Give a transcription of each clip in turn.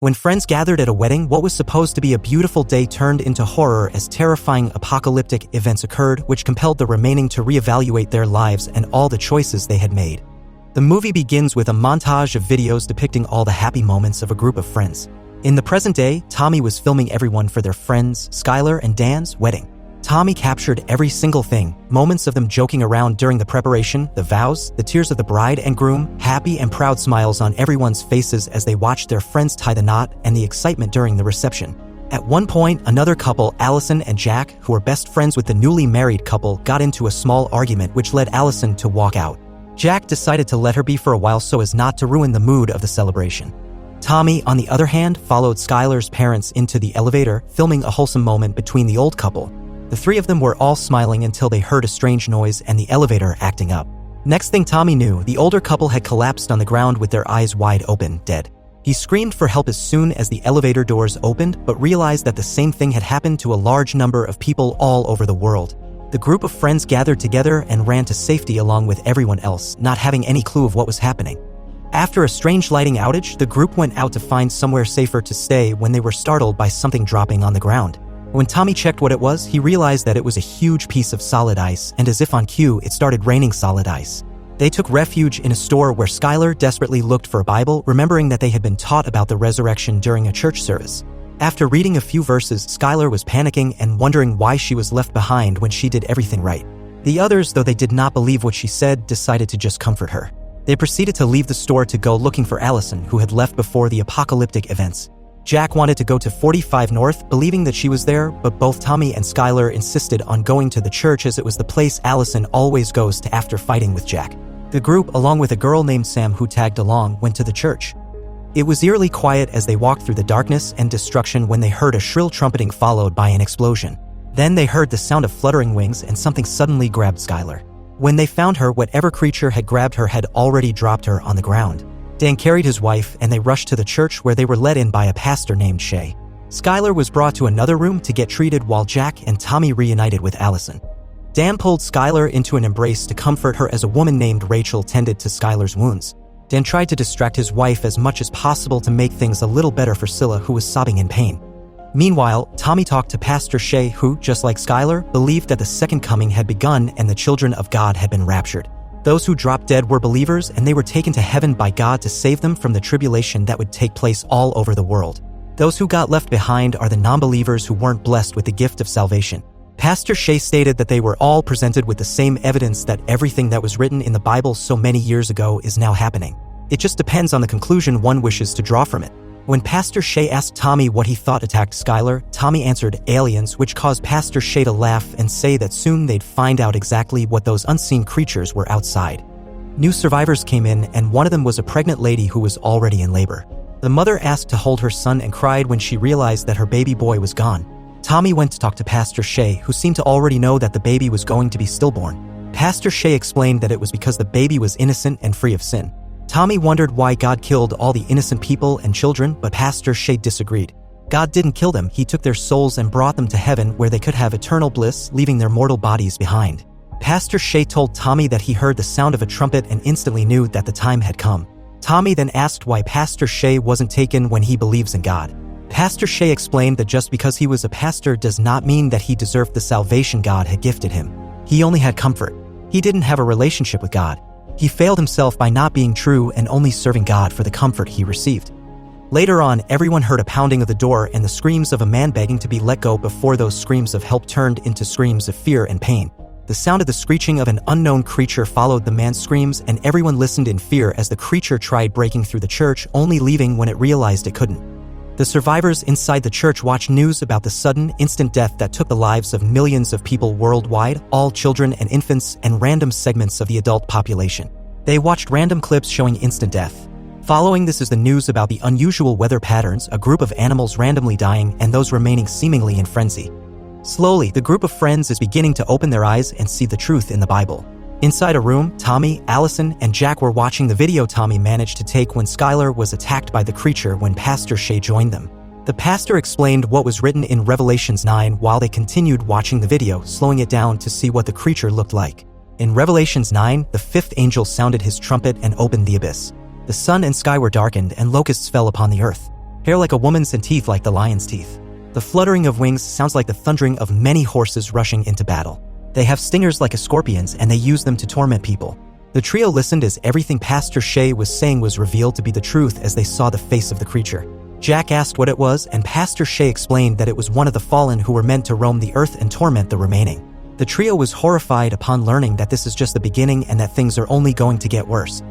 When friends gathered at a wedding, what was supposed to be a beautiful day turned into horror as terrifying apocalyptic events occurred, which compelled the remaining to reevaluate their lives and all the choices they had made. The movie begins with a montage of videos depicting all the happy moments of a group of friends. In the present day, Tommy was filming everyone for their friends, Skylar and Dan's wedding. Tommy captured every single thing, moments of them joking around during the preparation, the vows, the tears of the bride and groom, happy and proud smiles on everyone's faces as they watched their friends tie the knot, and the excitement during the reception. At one point, another couple, Allison and Jack, who were best friends with the newly married couple, got into a small argument which led Allison to walk out. Jack decided to let her be for a while so as not to ruin the mood of the celebration. Tommy, on the other hand, followed Skylar's parents into the elevator, filming a wholesome moment between the old couple. The three of them were all smiling until they heard a strange noise and the elevator acting up. Next thing Tommy knew, the older couple had collapsed on the ground with their eyes wide open, dead. He screamed for help as soon as the elevator doors opened, but realized that the same thing had happened to a large number of people all over the world. The group of friends gathered together and ran to safety along with everyone else, not having any clue of what was happening. After a strange lighting outage, the group went out to find somewhere safer to stay when they were startled by something dropping on the ground. When Tommy checked what it was, he realized that it was a huge piece of solid ice, and as if on cue, it started raining solid ice. They took refuge in a store where Skylar desperately looked for a Bible, remembering that they had been taught about the resurrection during a church service. After reading a few verses, Skylar was panicking and wondering why she was left behind when she did everything right. The others, though they did not believe what she said, decided to just comfort her. They proceeded to leave the store to go looking for Allison, who had left before the apocalyptic events. Jack wanted to go to 45 North, believing that she was there, but both Tommy and Skylar insisted on going to the church as it was the place Allison always goes to after fighting with Jack. The group, along with a girl named Sam who tagged along, went to the church. It was eerily quiet as they walked through the darkness and destruction when they heard a shrill trumpeting followed by an explosion. Then they heard the sound of fluttering wings and something suddenly grabbed Skylar. When they found her, whatever creature had grabbed her had already dropped her on the ground. Dan carried his wife, and they rushed to the church where they were led in by a pastor named Shay. Skylar was brought to another room to get treated while Jack and Tommy reunited with Allison. Dan pulled Skylar into an embrace to comfort her as a woman named Rachel tended to Skylar's wounds. Dan tried to distract his wife as much as possible to make things a little better for Scylla, who was sobbing in pain. Meanwhile, Tommy talked to Pastor Shay, who, just like Skylar, believed that the second coming had begun and the children of God had been raptured. Those who dropped dead were believers, and they were taken to heaven by God to save them from the tribulation that would take place all over the world. Those who got left behind are the non-believers who weren't blessed with the gift of salvation. Pastor Shay stated that they were all presented with the same evidence that everything that was written in the Bible so many years ago is now happening. It just depends on the conclusion one wishes to draw from it. When Pastor Shay asked Tommy what he thought attacked Skylar, Tommy answered aliens, which caused Pastor Shay to laugh and say that soon they'd find out exactly what those unseen creatures were outside. New survivors came in, and one of them was a pregnant lady who was already in labor. The mother asked to hold her son and cried when she realized that her baby boy was gone. Tommy went to talk to Pastor Shay, who seemed to already know that the baby was going to be stillborn. Pastor Shay explained that it was because the baby was innocent and free of sin. Tommy wondered why God killed all the innocent people and children, but Pastor Shay disagreed. God didn't kill them, he took their souls and brought them to heaven where they could have eternal bliss, leaving their mortal bodies behind. Pastor Shay told Tommy that he heard the sound of a trumpet and instantly knew that the time had come. Tommy then asked why Pastor Shay wasn't taken when he believes in God. Pastor Shay explained that just because he was a pastor does not mean that he deserved the salvation God had gifted him. He only had comfort. He didn't have a relationship with God. He failed himself by not being true and only serving God for the comfort he received. Later on, everyone heard a pounding of the door and the screams of a man begging to be let go before those screams of help turned into screams of fear and pain. The sound of the screeching of an unknown creature followed the man's screams, and everyone listened in fear as the creature tried breaking through the church, only leaving when it realized it couldn't. The survivors inside the church watched news about the sudden, instant death that took the lives of millions of people worldwide, all children and infants, and random segments of the adult population. They watched random clips showing instant death. Following this is the news about the unusual weather patterns, a group of animals randomly dying, and those remaining seemingly in frenzy. Slowly, the group of friends is beginning to open their eyes and see the truth in the Bible. Inside a room, Tommy, Allison, and Jack were watching the video Tommy managed to take when Skylar was attacked by the creature when Pastor Shay joined them. The pastor explained what was written in Revelations 9 while they continued watching the video, slowing it down to see what the creature looked like. In Revelations 9, the fifth angel sounded his trumpet and opened the abyss. The sun and sky were darkened and locusts fell upon the earth. hair like a woman's and teeth like the lion's teeth. The fluttering of wings sounds like the thundering of many horses rushing into battle. They have stingers like a scorpion's and they use them to torment people. The trio listened as everything Pastor Shay was saying was revealed to be the truth as they saw the face of the creature. Jack asked what it was, and Pastor Shay explained that it was one of the fallen who were meant to roam the earth and torment the remaining. The trio was horrified upon learning that this is just the beginning and that things are only going to get worse.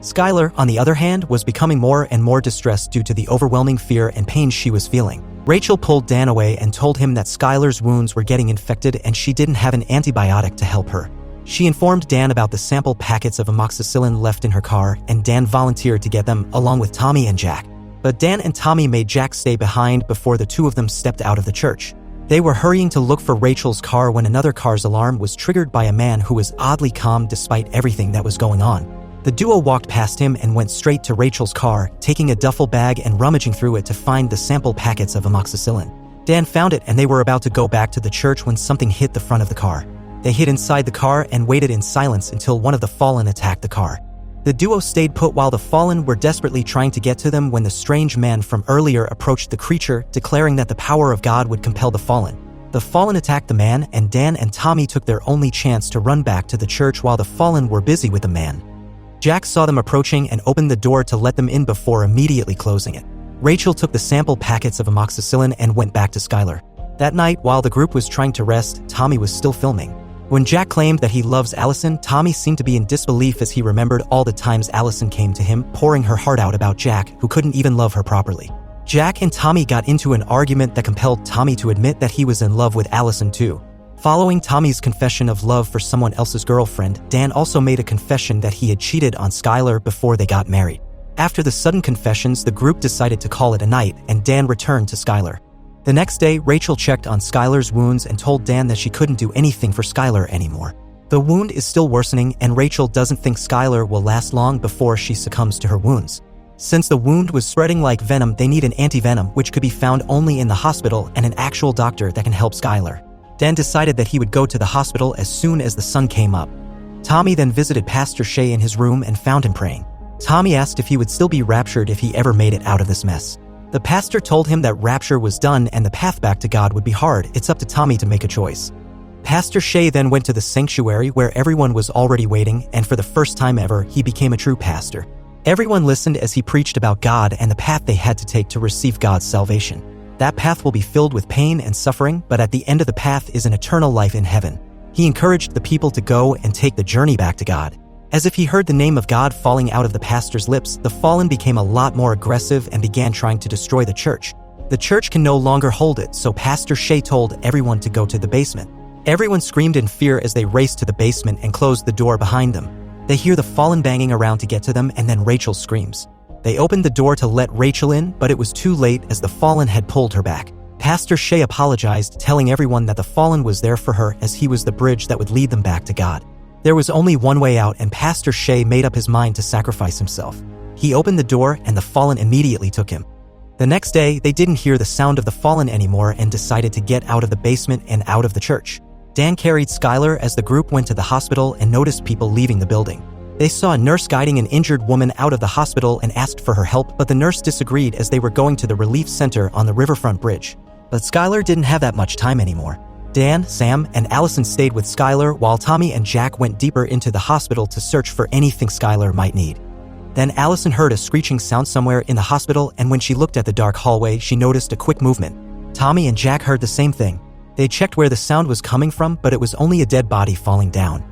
Skylar, on the other hand, was becoming more and more distressed due to the overwhelming fear and pain she was feeling. Rachel pulled Dan away and told him that Skylar's wounds were getting infected and she didn't have an antibiotic to help her. She informed Dan about the sample packets of amoxicillin left in her car, and Dan volunteered to get them along with Tommy and Jack. But Dan and Tommy made Jack stay behind before the two of them stepped out of the church. They were hurrying to look for Rachel's car when another car's alarm was triggered by a man who was oddly calm despite everything that was going on. The duo walked past him and went straight to Rachel's car, taking a duffel bag and rummaging through it to find the sample packets of amoxicillin. Dan found it and they were about to go back to the church when something hit the front of the car. They hid inside the car and waited in silence until one of the fallen attacked the car. The duo stayed put while the fallen were desperately trying to get to them when the strange man from earlier approached the creature, declaring that the power of God would compel the fallen. The fallen attacked the man, and Dan and Tommy took their only chance to run back to the church while the fallen were busy with the man. Jack saw them approaching and opened the door to let them in before immediately closing it. Rachel took the sample packets of amoxicillin and went back to Skylar. That night, while the group was trying to rest, Tommy was still filming. When Jack claimed that he loves Allison, Tommy seemed to be in disbelief as he remembered all the times Allison came to him, pouring her heart out about Jack, who couldn't even love her properly. Jack and Tommy got into an argument that compelled Tommy to admit that he was in love with Allison too. Following Tommy's confession of love for someone else's girlfriend, Dan also made a confession that he had cheated on Skylar before they got married. After the sudden confessions, the group decided to call it a night, and Dan returned to Skylar. The next day, Rachel checked on Skylar's wounds and told Dan that she couldn't do anything for Skylar anymore. The wound is still worsening, and Rachel doesn't think Skylar will last long before she succumbs to her wounds. Since the wound was spreading like venom, they need an anti-venom, which could be found only in the hospital, and an actual doctor that can help Skylar. Dan decided that he would go to the hospital as soon as the sun came up. Tommy then visited Pastor Shay in his room and found him praying. Tommy asked if he would still be raptured if he ever made it out of this mess. The pastor told him that rapture was done and the path back to God would be hard. It's up to Tommy to make a choice. Pastor Shay then went to the sanctuary where everyone was already waiting, and for the first time ever, he became a true pastor. Everyone listened as he preached about God and the path they had to take to receive God's salvation. That path will be filled with pain and suffering, but at the end of the path is an eternal life in heaven. He encouraged the people to go and take the journey back to God. As if he heard the name of God falling out of the pastor's lips, the fallen became a lot more aggressive and began trying to destroy the church. The church can no longer hold it, so Pastor Shay told everyone to go to the basement. Everyone screamed in fear as they raced to the basement and closed the door behind them. They hear the fallen banging around to get to them, and then Rachel screams. They opened the door to let Rachel in, but it was too late as the fallen had pulled her back. Pastor Shay apologized, telling everyone that the fallen was there for her as he was the bridge that would lead them back to God. There was only one way out, and Pastor Shay made up his mind to sacrifice himself. He opened the door, and the fallen immediately took him. The next day, they didn't hear the sound of the fallen anymore and decided to get out of the basement and out of the church. Dan carried Skylar as the group went to the hospital and noticed people leaving the building. They saw a nurse guiding an injured woman out of the hospital and asked for her help, but the nurse disagreed as they were going to the relief center on the riverfront bridge. But Skylar didn't have that much time anymore. Dan, Sam, and Allison stayed with Skylar while Tommy and Jack went deeper into the hospital to search for anything Skylar might need. Then Allison heard a screeching sound somewhere in the hospital, and when she looked at the dark hallway, she noticed a quick movement. Tommy and Jack heard the same thing. They checked where the sound was coming from, but it was only a dead body falling down.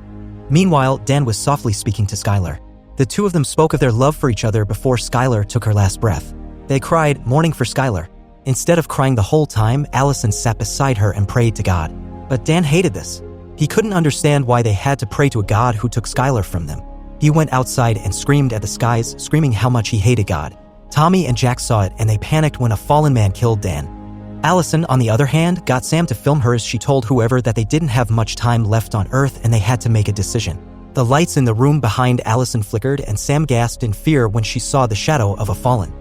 Meanwhile, Dan was softly speaking to Skylar. The two of them spoke of their love for each other before Skylar took her last breath. They cried, mourning for Skylar. Instead of crying the whole time, Allison sat beside her and prayed to God. But Dan hated this. He couldn't understand why they had to pray to a God who took Skylar from them. He went outside and screamed at the skies, screaming how much he hated God. Tommy and Jack saw it, and they panicked when a fallen man killed Dan. Allison, on the other hand, got Sam to film her as she told whoever that they didn't have much time left on Earth and they had to make a decision. The lights in the room behind Allison flickered, and Sam gasped in fear when she saw the shadow of a fallen.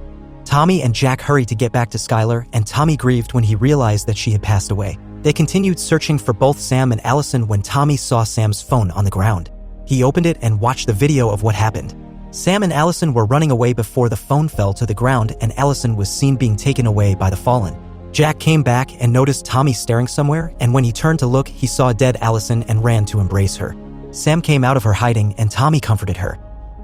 Tommy and Jack hurried to get back to Skylar, and Tommy grieved when he realized that she had passed away. They continued searching for both Sam and Allison when Tommy saw Sam's phone on the ground. He opened it and watched the video of what happened. Sam and Allison were running away before the phone fell to the ground and Allison was seen being taken away by the fallen. Jack came back and noticed Tommy staring somewhere, and when he turned to look, he saw a dead Allison and ran to embrace her. Sam came out of her hiding and Tommy comforted her.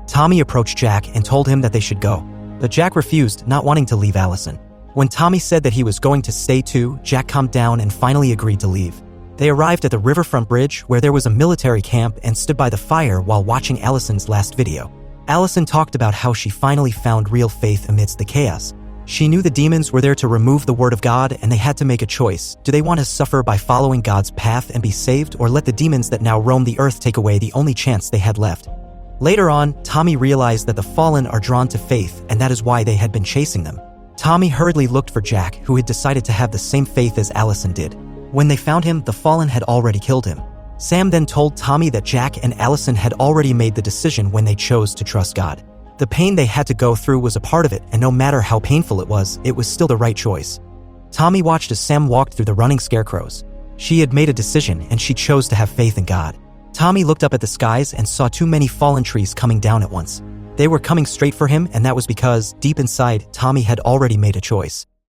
Tommy approached Jack and told him that they should go, but Jack refused, not wanting to leave Allison. When Tommy said that he was going to stay too, Jack calmed down and finally agreed to leave. They arrived at the riverfront bridge where there was a military camp and stood by the fire while watching Allison's last video. Allison talked about how she finally found real faith amidst the chaos. She knew the demons were there to remove the word of God and they had to make a choice. Do they want to suffer by following God's path and be saved, or let the demons that now roam the earth take away the only chance they had left? Later on, Tommy realized that the fallen are drawn to faith and that is why they had been chasing them. Tommy hurriedly looked for Jack, who had decided to have the same faith as Allison did. When they found him, the fallen had already killed him. Sam then told Tommy that Jack and Allison had already made the decision when they chose to trust God. The pain they had to go through was a part of it, and no matter how painful it was still the right choice. Tommy watched as Sam walked through the running scarecrows. She had made a decision, and she chose to have faith in God. Tommy looked up at the skies and saw too many fallen trees coming down at once. They were coming straight for him, and that was because, deep inside, Tommy had already made a choice.